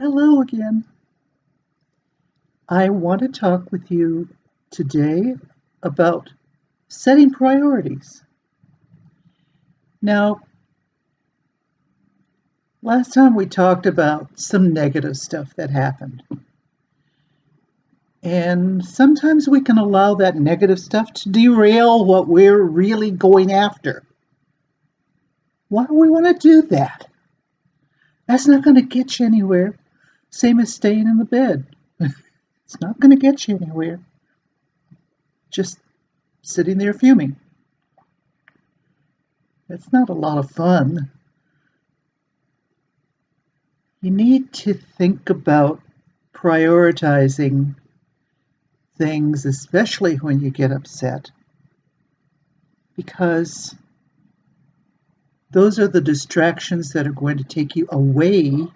Hello again. I want to talk with you today about setting priorities. Now, last time we talked about some negative stuff that happened. And sometimes we can allow that negative stuff to derail what we're really going after. Why do we want to do that? That's not going to get you anywhere. Same as staying in the bed. It's not going to get you anywhere. Just sitting there fuming. That's not a lot of fun. You need to think about prioritizing things, especially when you get upset, because those are the distractions that are going to take you away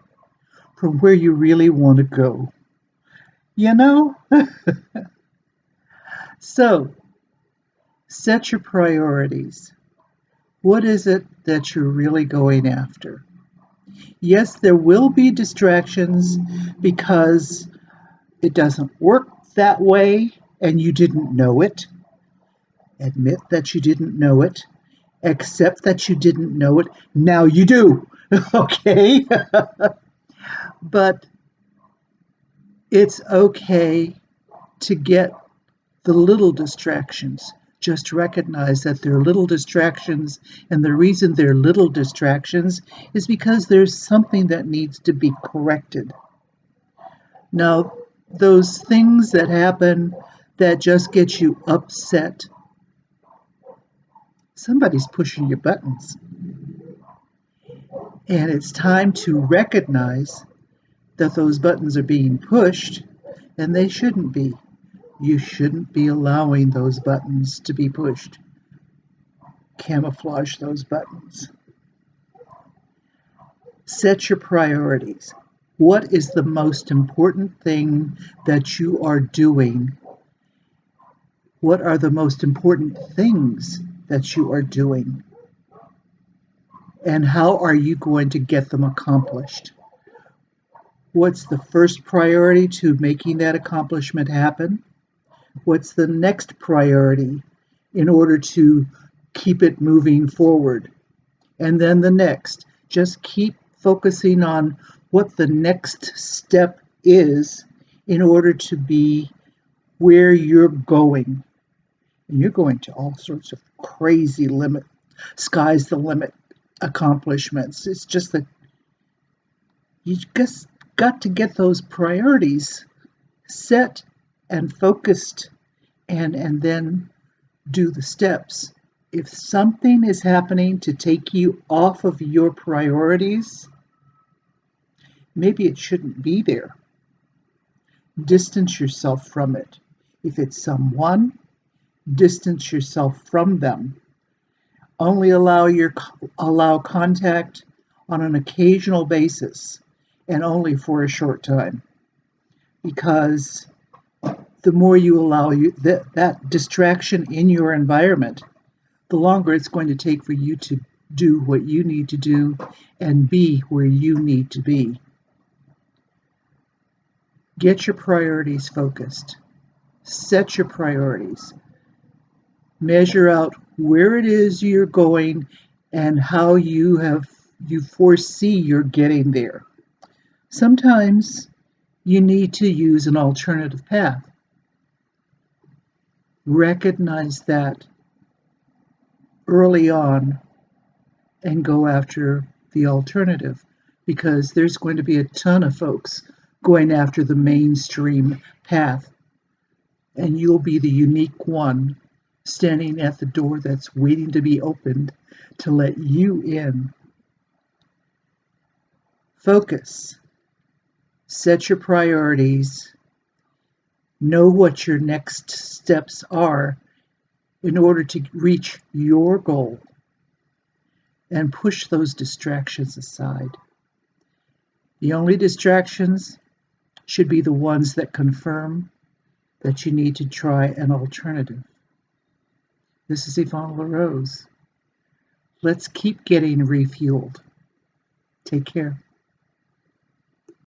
from where you really want to go. You know? So, set your priorities. What is it that you're really going after? Yes, there will be distractions because it doesn't work that way and you didn't know it. Admit that you didn't know it. Accept that you didn't know it. Now you do. Okay? But it's okay to get the little distractions. Just recognize that they're little distractions, and the reason they're little distractions is because there's something that needs to be corrected. Now, those things that happen that just get you upset, somebody's pushing your buttons. And it's time to recognize that those buttons are being pushed, and they shouldn't be. You shouldn't be allowing those buttons to be pushed. Camouflage those buttons. Set your priorities. What is the most important thing that you are doing? What are the most important things that you are doing? And how are you going to get them accomplished? What's the first priority to making that accomplishment happen? What's the next priority in order to keep it moving forward? And then the next. Just keep focusing on what the next step is in order to be where you're going. And you're going to all sorts of crazy sky's the limit accomplishments. It's just that you just got to get those priorities set and focused and then do the steps. If something is happening to take you off of your priorities, maybe it shouldn't be there. Distance yourself from it. If it's someone, distance yourself from them. Only allow contact on an occasional basis and only for a short time. Because the more you allow that distraction in your environment, the longer it's going to take for you to do what you need to do and be where you need to be. Get your priorities focused. Set your priorities. Measure out where it is you're going and how you foresee you're getting there. Sometimes you need to use an alternative path. Recognize that early on and go after the alternative, because there's going to be a ton of folks going after the mainstream path, and you'll be the unique one standing at the door that's waiting to be opened to let you in. Focus. Set your priorities. Know what your next steps are in order to reach your goal, and push those distractions aside. The only distractions should be the ones that confirm that you need to try an alternative. This is Yvonne LaRose. Let's keep getting refueled. Take care.